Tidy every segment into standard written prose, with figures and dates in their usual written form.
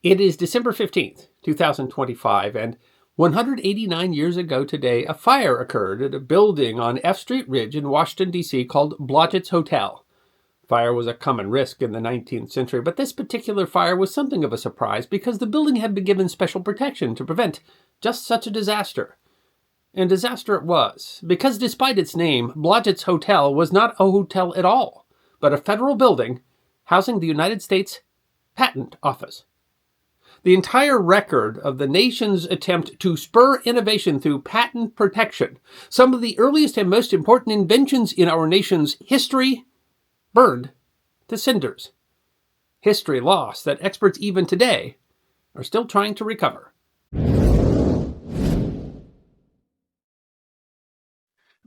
It is December 15th, 2025, and 189 years ago today, a fire occurred at a building on F Street Ridge in Washington, D.C. called Blodgett's Hotel. Fire was a common risk in the 19th century, but this particular fire was something of a surprise because the building had been given special protection to prevent just such a disaster. And disaster it was, because despite its name, Blodgett's Hotel was not a hotel at all, but a federal building housing the United States Patent Office. The entire record of the nation's attempt to spur innovation through patent protection, some of the earliest and most important inventions in our nation's history, burned to cinders. History lost that experts even today are still trying to recover.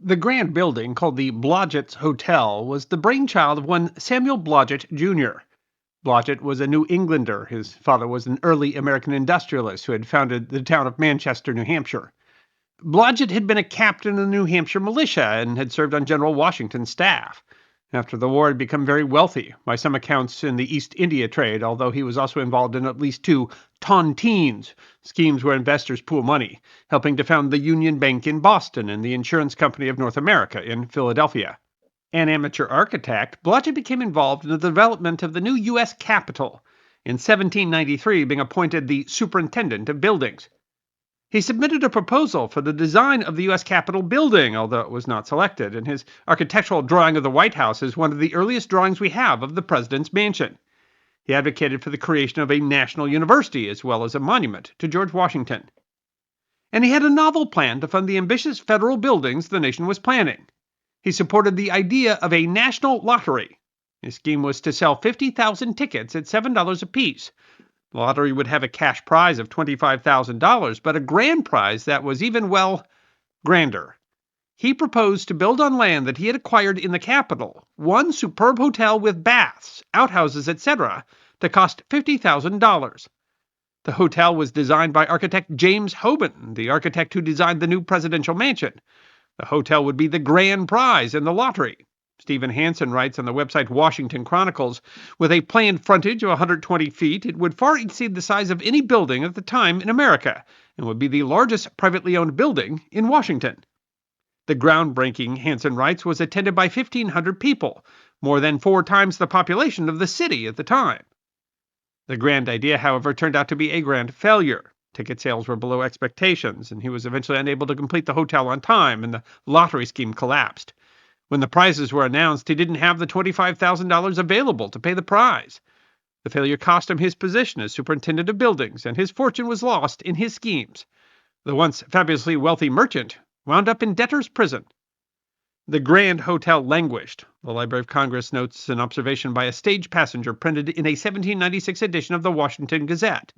The grand building, called the Blodgett's Hotel, was the brainchild of one Samuel Blodgett, Jr. Blodgett was a New Englander. His father was an early American industrialist who had founded the town of Manchester, New Hampshire. Blodgett had been a captain in the New Hampshire militia and had served on General Washington's staff. After the war, he had become very wealthy, by some accounts in the East India trade, although he was also involved in at least two tontines, schemes where investors pool money, helping to found the Union Bank in Boston and the Insurance Company of North America in Philadelphia. An amateur architect, Blodgett became involved in the development of the new U.S. Capitol, in 1793 being appointed the superintendent of buildings. He submitted a proposal for the design of the U.S. Capitol building, although it was not selected, and his architectural drawing of the White House is one of the earliest drawings we have of the president's mansion. He advocated for the creation of a national university as well as a monument to George Washington. And he had a novel plan to fund the ambitious federal buildings the nation was planning. He supported the idea of a national lottery. His scheme was to sell 50,000 tickets at $7 apiece. The lottery would have a cash prize of $25,000, but a grand prize that was even, well, grander. He proposed to build on land that he had acquired in the Capitol one superb hotel with baths, outhouses, etc., to cost $50,000. The hotel was designed by architect James Hoban, the architect who designed the new presidential mansion. The hotel would be the grand prize in the lottery. Stephen Hansen writes on the website Washington Chronicles, with a planned frontage of 120 feet, it would far exceed the size of any building at the time in America, and would be the largest privately owned building in Washington. The groundbreaking, Hansen writes, was attended by 1,500 people, more than 4 times the population of the city at the time. The grand idea, however, turned out to be a grand failure. Ticket sales were below expectations, and he was eventually unable to complete the hotel on time, and the lottery scheme collapsed. When the prizes were announced, he didn't have the $25,000 available to pay the prize. The failure cost him his position as superintendent of buildings, and his fortune was lost in his schemes. The once fabulously wealthy merchant wound up in debtor's prison. The grand hotel languished. The Library of Congress notes an observation by a stage passenger printed in a 1796 edition of the Washington Gazette.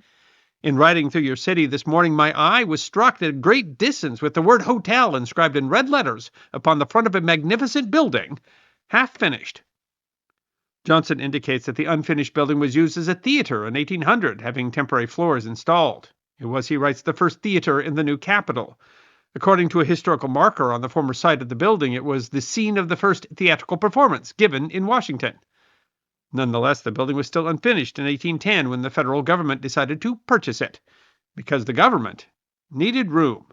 In riding through your city this morning, my eye was struck at a great distance with the word hotel inscribed in red letters upon the front of a magnificent building, half finished. Johnson indicates that the unfinished building was used as a theater in 1800, having temporary floors installed. It was, he writes, the first theater in the new Capitol. According to a historical marker on the former site of the building, it was the scene of the first theatrical performance given in Washington. Nonetheless, the building was still unfinished in 1810 when the federal government decided to purchase it, because the government needed room.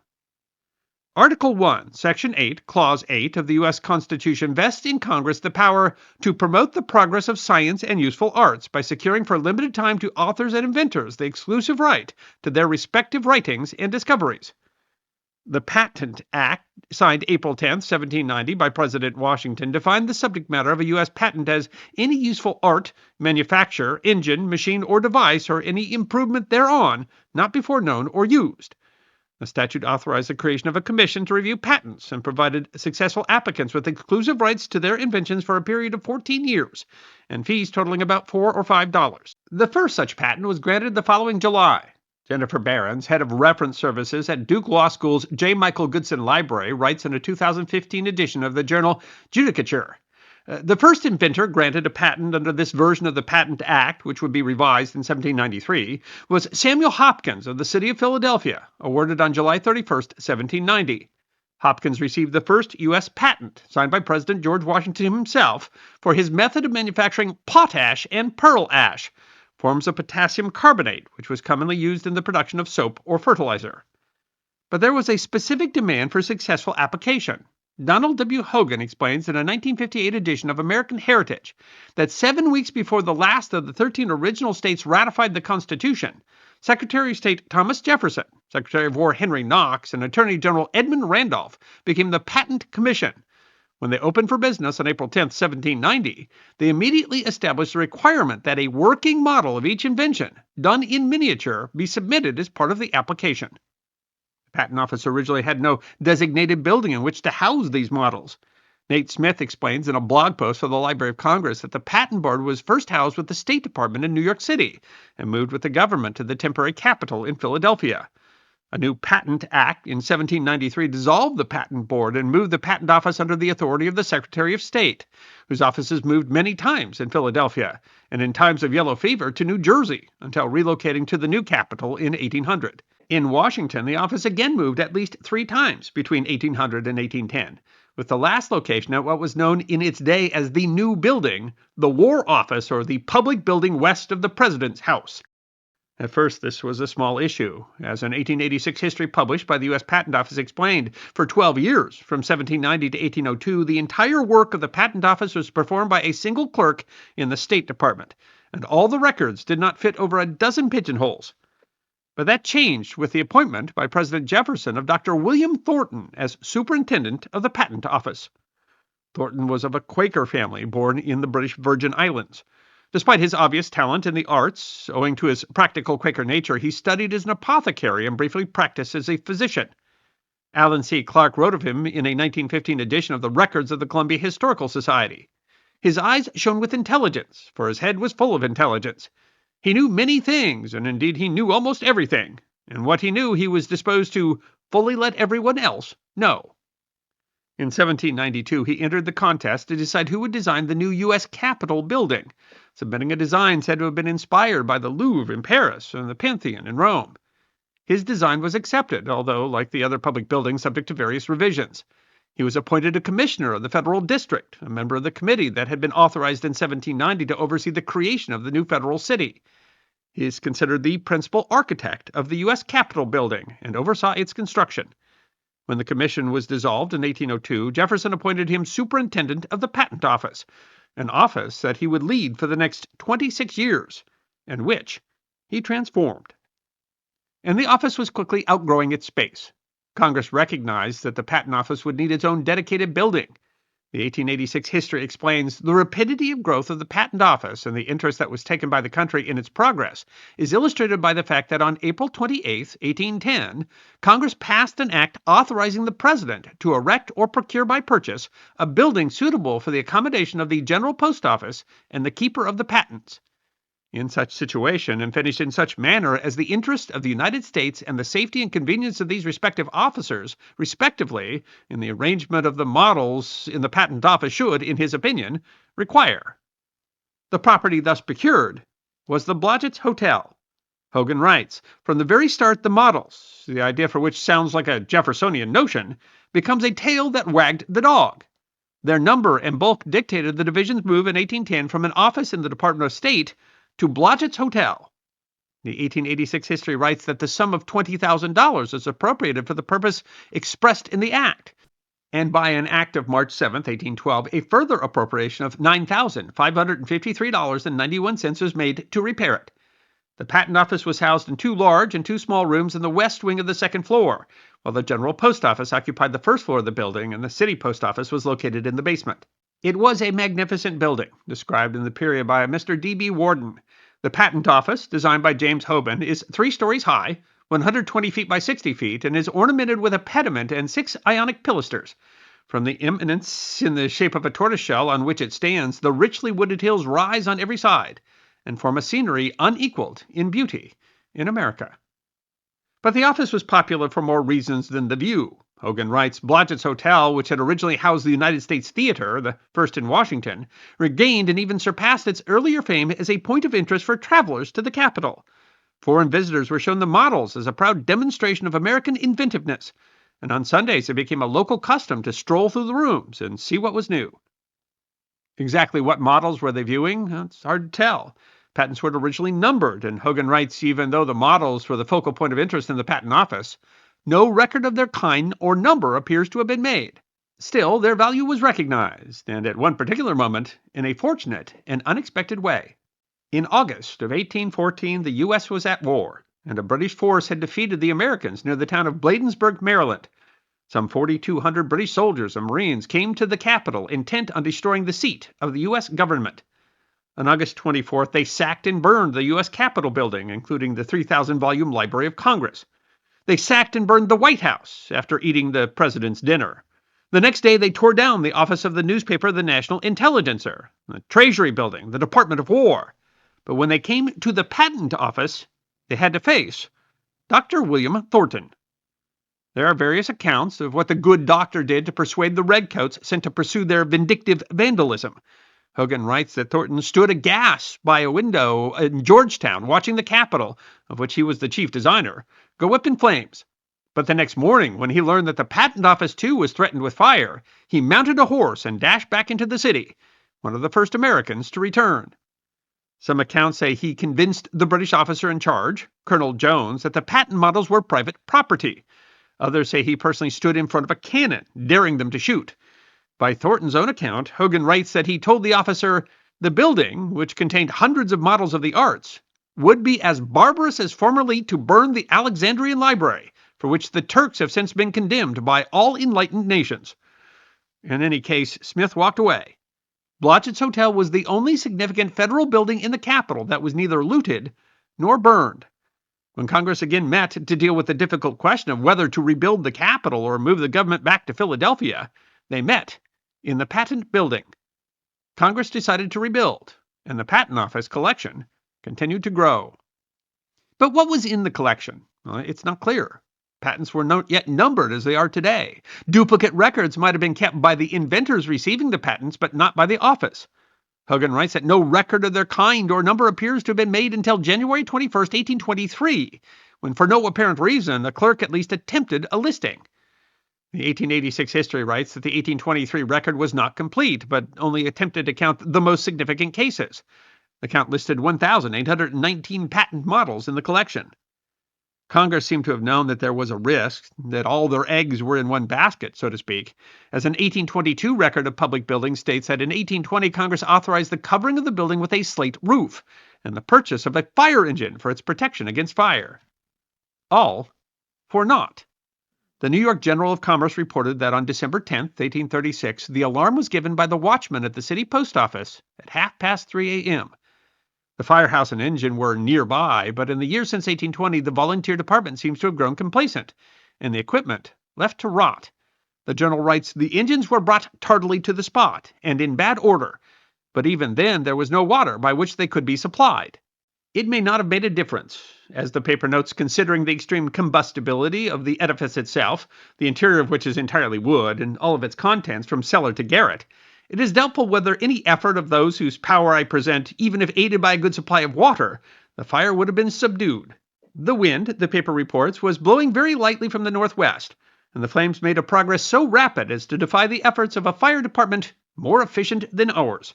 Article 1, Section 8, Clause 8 of the U.S. Constitution vests in Congress the power to promote the progress of science and useful arts by securing for a limited time to authors and inventors the exclusive right to their respective writings and discoveries. The Patent Act, signed April 10, 1790, by President Washington, defined the subject matter of a U.S. patent as any useful art, manufacture, engine, machine, or device, or any improvement thereon, not before known or used. The statute authorized the creation of a commission to review patents and provided successful applicants with exclusive rights to their inventions for a period of 14 years, and fees totaling about $4 or $5. The first such patent was granted the following July. Jennifer Behrens, head of reference services at Duke Law School's J. Michael Goodson Library, writes in a 2015 edition of the journal Judicature. The first inventor granted a patent under this version of the Patent Act, which would be revised in 1793, was Samuel Hopkins of the city of Philadelphia, awarded on July 31, 1790. Hopkins received the first U.S. patent, signed by President George Washington himself, for his method of manufacturing potash and pearl ash, forms of potassium carbonate, which was commonly used in the production of soap or fertilizer. But there was a specific demand for successful application. Donald W. Hogan explains in a 1958 edition of American Heritage that 7 weeks before the last of the 13 original states ratified the Constitution, Secretary of State Thomas Jefferson, Secretary of War Henry Knox, and Attorney General Edmund Randolph became the Patent Commission. When they opened for business on April 10, 1790, they immediately established the requirement that a working model of each invention, done in miniature, be submitted as part of the application. The Patent Office originally had no designated building in which to house these models. Nate Smith explains in a blog post for the Library of Congress that the Patent Board was first housed with the State Department in New York City and moved with the government to the temporary capital in Philadelphia. A new Patent Act in 1793 dissolved the Patent Board and moved the Patent Office under the authority of the Secretary of State, whose offices moved many times in Philadelphia, and in times of yellow fever to New Jersey, until relocating to the new capital in 1800. In Washington, the office again moved at least 3 times between 1800 and 1810, with the last location at what was known in its day as the New Building, the War Office, or the public building west of the President's House. At first, this was a small issue. As an 1886 history published by the U.S. Patent Office explained, for 12 years, from 1790 to 1802, the entire work of the Patent Office was performed by a single clerk in the State Department, and all the records did not fit over a dozen pigeonholes. But that changed with the appointment by President Jefferson of Dr. William Thornton as superintendent of the Patent Office. Thornton was of a Quaker family born in the British Virgin Islands. Despite his obvious talent in the arts, owing to his practical Quaker nature, he studied as an apothecary and briefly practiced as a physician. Allen C. Clark wrote of him in a 1915 edition of the Records of the Columbia Historical Society. His eyes shone with intelligence, for his head was full of intelligence. He knew many things, and indeed he knew almost everything, and what he knew he was disposed to fully let everyone else know. In 1792, he entered the contest to decide who would design the new U.S. Capitol building, submitting a design said to have been inspired by the Louvre in Paris and the Pantheon in Rome. His design was accepted, although, like the other public buildings, subject to various revisions. He was appointed a commissioner of the Federal District, a member of the committee that had been authorized in 1790 to oversee the creation of the new federal city. He is considered the principal architect of the U.S. Capitol building and oversaw its construction. When the commission was dissolved in 1802, Jefferson appointed him superintendent of the Patent Office, an office that he would lead for the next 26 years, and which he transformed. And the office was quickly outgrowing its space. Congress recognized that the Patent Office would need its own dedicated building. The 1886 history explains the rapidity of growth of the Patent Office and the interest that was taken by the country in its progress is illustrated by the fact that on April 28, 1810, Congress passed an act authorizing the President to erect or procure by purchase a building suitable for the accommodation of the General Post Office and the Keeper of the Patents. In such situation, and finished in such manner as the interest of the United States and the safety and convenience of these respective officers, respectively, in the arrangement of the models in the Patent Office should, in his opinion, require. The property thus procured was the Blodgett's Hotel. Hogan writes, from the very start the models, the idea for which sounds like a Jeffersonian notion, becomes a tail that wagged the dog. Their number and bulk dictated the division's move in 1810 from an office in the Department of State to Blodgett's Hotel. The 1886 history writes that the sum of $20,000 is appropriated for the purpose expressed in the Act, and by an Act of March 7, 1812, a further appropriation of $9,553.91 was made to repair it. The Patent Office was housed in 2 large and 2 small rooms in the west wing of the second floor, while the General Post Office occupied the first floor of the building and the City Post Office was located in the basement. It was a magnificent building, described in the period by Mr. D.B. Warden. The Patent Office, designed by James Hoban, is 3 stories high, 120 feet by 60 feet, and is ornamented with a pediment and 6 Ionic pilasters. From the eminence in the shape of a tortoiseshell on which it stands, the richly wooded hills rise on every side, and form a scenery unequaled in beauty in America. But the office was popular for more reasons than the view. Hogan writes, Blodgett's Hotel, which had originally housed the United States Theater, the first in Washington, regained and even surpassed its earlier fame as a point of interest for travelers to the capital. Foreign visitors were shown the models as a proud demonstration of American inventiveness, and on Sundays it became a local custom to stroll through the rooms and see what was new. Exactly what models were they viewing? It's hard to tell. Patents were originally numbered, and Hogan writes, even though the models were the focal point of interest in the Patent Office, no record of their kind or number appears to have been made. Still, their value was recognized, and at one particular moment, in a fortunate and unexpected way. In August of 1814, the U.S. was at war, and a British force had defeated the Americans near the town of Bladensburg, Maryland. Some 4,200 British soldiers and Marines came to the capital intent on destroying the seat of the U.S. government. On August 24th, they sacked and burned the U.S. Capitol building, including the 3,000-volume Library of Congress. They sacked and burned the White House after eating the president's dinner. The next day, they tore down the office of the newspaper The National Intelligencer, the Treasury Building, the Department of War. But when they came to the Patent Office, they had to face Dr. William Thornton. There are various accounts of what the good doctor did to persuade the redcoats sent to pursue their vindictive vandalism. Hogan writes that Thornton stood aghast by a window in Georgetown watching the Capitol, of which he was the chief designer, go up in flames. But the next morning, when he learned that the Patent Office too was threatened with fire, he mounted a horse and dashed back into the city, one of the first Americans to return. Some accounts say he convinced the British officer in charge, Colonel Jones, that the patent models were private property. Others say he personally stood in front of a cannon, daring them to shoot. By Thornton's own account, Hogan writes that he told the officer, the building, which contained hundreds of models of the arts, would be as barbarous as formerly to burn the Alexandrian Library, for which the Turks have since been condemned by all enlightened nations. In any case, Smith walked away. Blodgett's Hotel was the only significant federal building in the capital that was neither looted nor burned. When Congress again met to deal with the difficult question of whether to rebuild the Capitol or move the government back to Philadelphia, they met in the Patent Building. Congress decided to rebuild, and the Patent Office collection continued to grow. But what was in the collection? Well, it's not clear. Patents were not yet numbered as they are today. Duplicate records might have been kept by the inventors receiving the patents, but not by the office. Hogan writes that no record of their kind or number appears to have been made until January 21st, 1823, when for no apparent reason the clerk at least attempted a listing. The 1886 history writes that the 1823 record was not complete, but only attempted to count the most significant cases. The count listed 1,819 patent models in the collection. Congress seemed to have known that there was a risk, that all their eggs were in one basket, so to speak, as an 1822 record of public buildings states that in 1820 Congress authorized the covering of the building with a slate roof and the purchase of a fire engine for its protection against fire. All for naught. The New York General of Commerce reported that on December 10, 1836, the alarm was given by the watchman at the city post office at 3:30 a.m. The firehouse and engine were nearby, but in the years since 1820, the volunteer department seems to have grown complacent, and the equipment left to rot. The journal writes, the engines were brought tardily to the spot, and in bad order, but even then there was no water by which they could be supplied. It may not have made a difference, as the paper notes, considering the extreme combustibility of the edifice itself, the interior of which is entirely wood, and all of its contents from cellar to garret. It is doubtful whether any effort of those whose power I present, even if aided by a good supply of water, the fire would have been subdued. The wind, the paper reports, was blowing very lightly from the northwest, and the flames made a progress so rapid as to defy the efforts of a fire department more efficient than ours.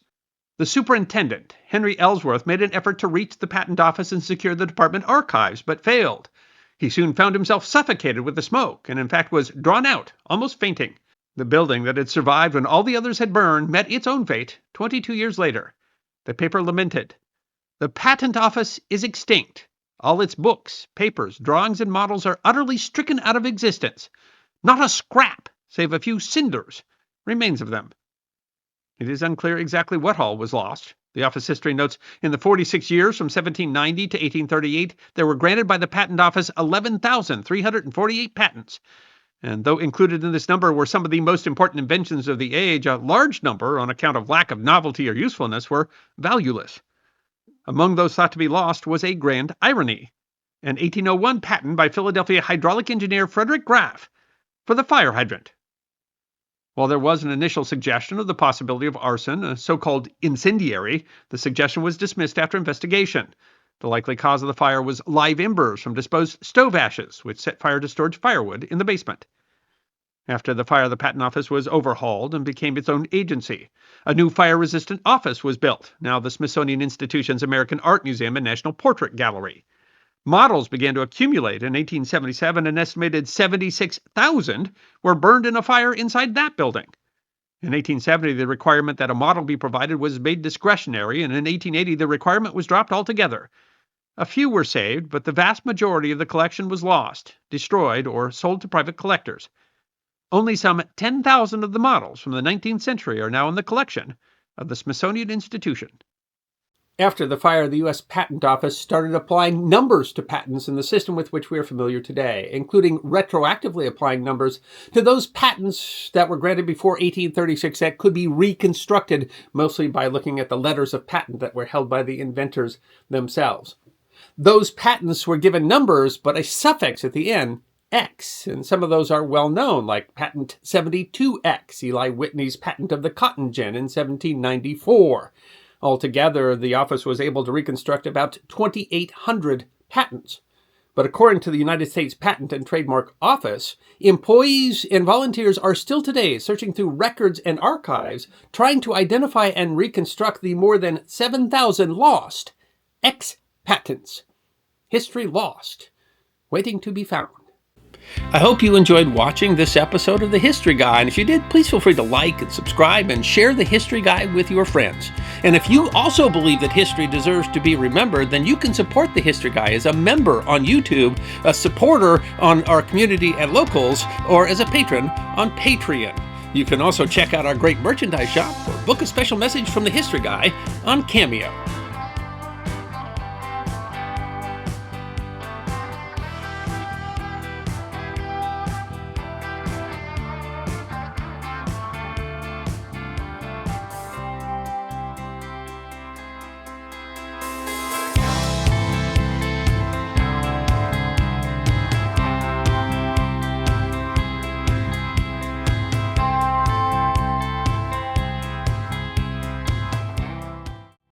The superintendent, Henry Ellsworth, made an effort to reach the patent office and secure the department archives, but failed. He soon found himself suffocated with the smoke, and in fact was drawn out, almost fainting. The building that had survived when all the others had burned met its own fate 22 years later. The paper lamented, "The Patent Office is extinct. All its books, papers, drawings, and models are utterly stricken out of existence. Not a scrap, save a few cinders, remains of them." It is unclear exactly what all was lost. The office history notes, in the 46 years from 1790 to 1838, there were granted by the Patent Office 11,348 patents. And though included in this number were some of the most important inventions of the age, a large number, on account of lack of novelty or usefulness, were valueless. Among those thought to be lost was a grand irony, an 1801 patent by Philadelphia hydraulic engineer Frederick Graff for the fire hydrant. While there was an initial suggestion of the possibility of arson, a so-called incendiary, the suggestion was dismissed after investigation. The likely cause of the fire was live embers from disposed stove ashes, which set fire to storage firewood in the basement. After the fire, the Patent Office was overhauled and became its own agency. A new fire-resistant office was built, now the Smithsonian Institution's American Art Museum and National Portrait Gallery. Models began to accumulate. In 1877, an estimated 76,000 were burned in a fire inside that building. In 1870, the requirement that a model be provided was made discretionary, and in 1880, the requirement was dropped altogether. A few were saved, but the vast majority of the collection was lost, destroyed, or sold to private collectors. Only some 10,000 of the models from the 19th century are now in the collection of the Smithsonian Institution. After the fire, the U.S. Patent Office started applying numbers to patents in the system with which we are familiar today, including retroactively applying numbers to those patents that were granted before 1836 that could be reconstructed, mostly by looking at the letters of patent that were held by the inventors themselves. Those patents were given numbers, but a suffix at the end, X, and some of those are well known, like Patent 72X, Eli Whitney's patent of the cotton gin in 1794. Altogether, the office was able to reconstruct about 2,800 patents. But according to the United States Patent and Trademark Office, employees and volunteers are still today searching through records and archives, trying to identify and reconstruct the more than 7,000 lost X patents. History lost, waiting to be found. I hope you enjoyed watching this episode of The History Guy, and if you did, please feel free to like and subscribe and share The History Guy with your friends. And if you also believe that history deserves to be remembered, then you can support The History Guy as a member on YouTube, a supporter on our community at Locals, or as a patron on Patreon. You can also check out our great merchandise shop or book a special message from The History Guy on Cameo.